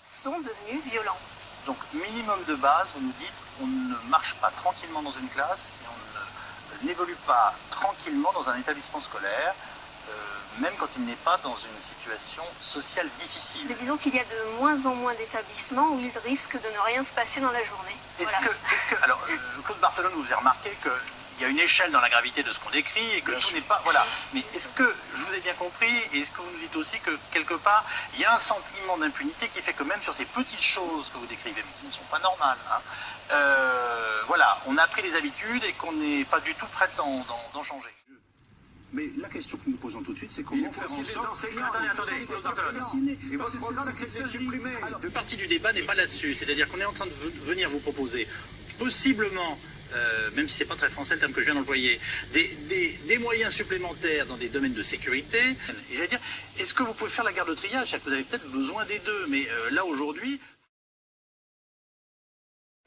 sont devenus violents. Donc minimum de base, vous nous dites, on ne marche pas tranquillement dans une classe et on n'évolue pas tranquillement dans un établissement scolaire, même quand il n'est pas dans une situation sociale difficile. Mais disons qu'il y a de moins en moins d'établissements où il risque de ne rien se passer dans la journée. Alors, Claude Barthelone, vous avez remarqué qu'il y a une échelle dans la gravité de ce qu'on décrit et que tout n'est pas... Voilà. Mais est-ce que, je vous ai bien compris, et est-ce que vous nous dites aussi que, quelque part, il y a un sentiment d'impunité qui fait que même sur ces petites choses que vous décrivez, mais qui ne sont pas normales, voilà, on a pris les habitudes et qu'on n'est pas du tout prêt d'en changer. Mais la question que nous posons tout de suite, c'est comment faire en sorte... Et votre programme, c'est de supprimer. Le parti du débat n'est pas là-dessus. C'est-à-dire qu'on est en train de venir vous proposer, possiblement, même si c'est pas très français le terme que je viens d'employer, des moyens supplémentaires dans des domaines de sécurité. Et j'allais dire, est-ce que vous pouvez faire la garde de triage? C'est-à-dire que vous avez peut-être besoin des deux, mais là aujourd'hui...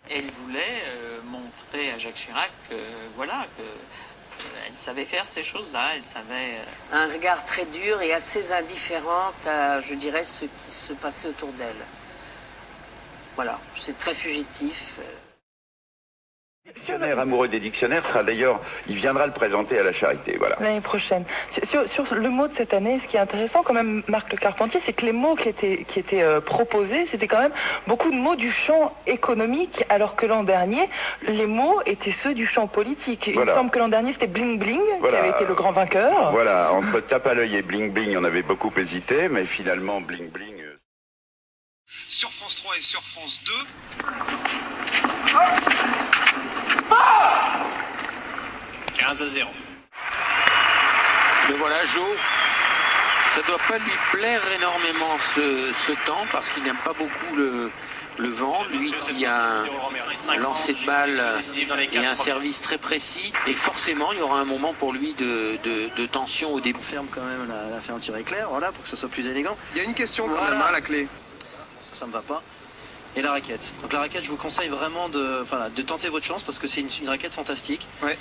Elle voulait montrer à Jacques Chirac que, voilà, que... Elle savait faire ces choses-là, elle savait... Un regard très dur et assez indifférente à, je dirais, ce qui se passait autour d'elle. Voilà, c'est très fugitif. Le dictionnaire amoureux des dictionnaires sera d'ailleurs, il viendra le présenter à la Charité, voilà. L'année prochaine. Sur le mot de cette année, ce qui est intéressant quand même, Marc Le Carpentier, c'est que les mots qui étaient proposés, c'était quand même beaucoup de mots du champ économique, alors que l'an dernier, les mots étaient ceux du champ politique. Voilà. Il me semble que l'an dernier, c'était Bling Bling, voilà, qui avait été le grand vainqueur. Voilà, entre tape à l'œil et Bling Bling, on avait beaucoup hésité, mais finalement, Bling Bling... Sur France 3 et sur France 2... 15-0. Mais voilà, Jo, ça doit pas lui plaire énormément ce temps, parce qu'il n'aime pas beaucoup le vent, lui qui a un lancer de balle et un service très précis, et forcément il y aura un moment pour lui de tension au début. On ferme quand même la fermeture éclair, voilà, pour que ça soit plus élégant. Il y a une question quand même, la clé. Ça me va pas. Et la raquette. Donc la raquette, je vous conseille vraiment de tenter votre chance, parce que c'est une raquette fantastique. Ouais.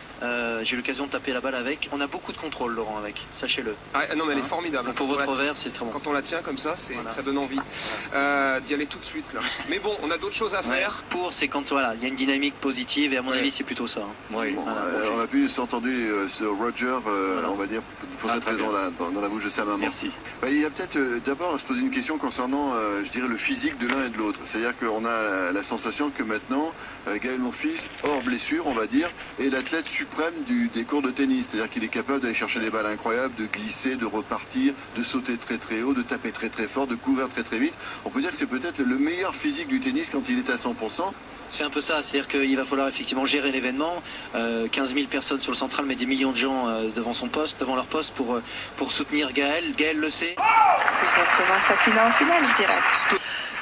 J'ai eu l'occasion de taper la balle avec. On a beaucoup de contrôle, Laurent, avec. Sachez-le. Ah, non, mais elle est formidable. Donc pour votre revers, c'est très bon. Quand on la tient comme ça, ça donne envie d'y aller tout de suite, là. Mais bon, on a d'autres choses à faire. C'est quand il y a une dynamique positive, et à mon avis, c'est plutôt ça. Oui. Bon, on a pu s'entendre sur Roger, on va dire, pour cette raison-là, dans la bouche de sa maman. Merci. Il y a peut-être d'abord à se poser une question concernant, je dirais, le physique de l'un et de l'autre. C'est-à-dire qu'on a la sensation que maintenant, Gaël Monfils, hors blessure, on va dire, est l'athlète suprême des cours de tennis. C'est-à-dire qu'il est capable d'aller chercher des balles incroyables, de glisser, de repartir, de sauter très très haut, de taper très très fort, de courir très très vite. On peut dire que c'est peut-être le meilleur physique du tennis quand il est à 100%. C'est un peu ça, c'est-à-dire qu'il va falloir effectivement gérer l'événement. 15 000 personnes sur le central, mais des millions de gens devant leur poste pour soutenir Gaël. Gaël le sait. Je dois s'incliner en finale, je dirais.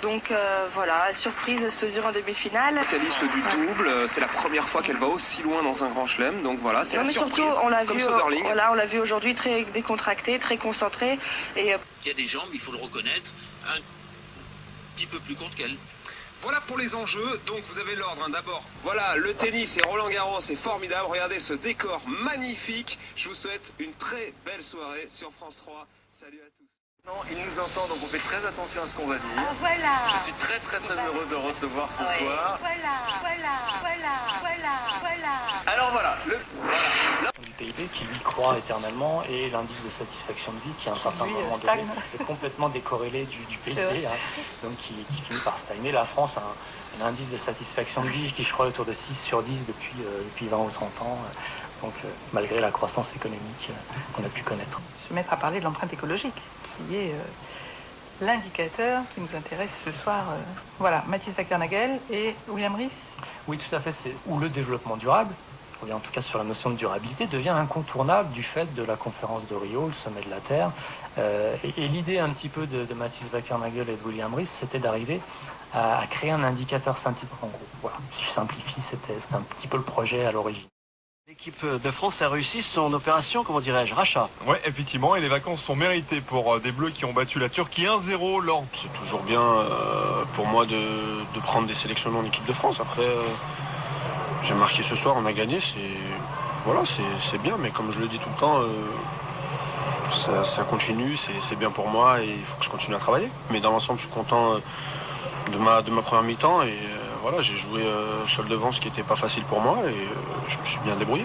Donc voilà, surprise, Stosur en demi-finale. Spécialiste du double, c'est la première fois qu'elle va aussi loin dans un grand chelem, donc voilà, c'est la surprise. Surtout, on l'a comme vu, Soderling. on l'a vu aujourd'hui très décontracté, très concentré. Et il y a des jambes, il faut le reconnaître, un petit peu plus courtes qu'elle. Voilà pour les enjeux, donc vous avez l'ordre, d'abord. Voilà, le tennis et Roland Garros, c'est formidable. Regardez ce décor magnifique. Je vous souhaite une très belle soirée sur France 3. Salut à tous. Non, il nous entend, donc on fait très attention à ce qu'on va dire. Ah, voilà. Je suis très heureux de recevoir ce soir. Alors voilà, du PIB qui lui croît éternellement, et l'indice de satisfaction de vie qui à un certain moment donné est complètement décorrélé du PIB, donc qui finit par stagner. La France a un indice de satisfaction de vie qui, je crois, est autour de 6 sur 10 depuis 20 ou 30 ans, donc malgré la croissance économique qu'on a pu connaître. Se mettre à parler de l'empreinte écologique, qui est l'indicateur qui nous intéresse ce soir. Voilà, Mathis Wackernagel et William Rees. Oui, tout à fait, ou le développement durable, on revient en tout cas sur la notion de durabilité, devient incontournable du fait de la conférence de Rio, le sommet de la Terre. Et l'idée un petit peu de Mathis Wackernagel et de William Rees, c'était d'arriver à créer un indicateur synthétique. En gros, voilà, si je simplifie, c'était un petit peu le projet à l'origine. L'équipe de France a réussi son opération, comment dirais-je, rachat. Ouais, effectivement, et les vacances sont méritées pour des Bleus qui ont battu la Turquie 1-0 lors. C'est toujours bien pour moi de prendre des sélectionnés en équipe de France. Après, j'ai marqué ce soir, on a gagné, c'est bien, mais comme je le dis tout le temps, ça continue, c'est bien pour moi et il faut que je continue à travailler. Mais dans l'ensemble, je suis content de ma première mi-temps et voilà, j'ai joué seul devant, ce qui n'était pas facile pour moi et je me suis bien débrouillé.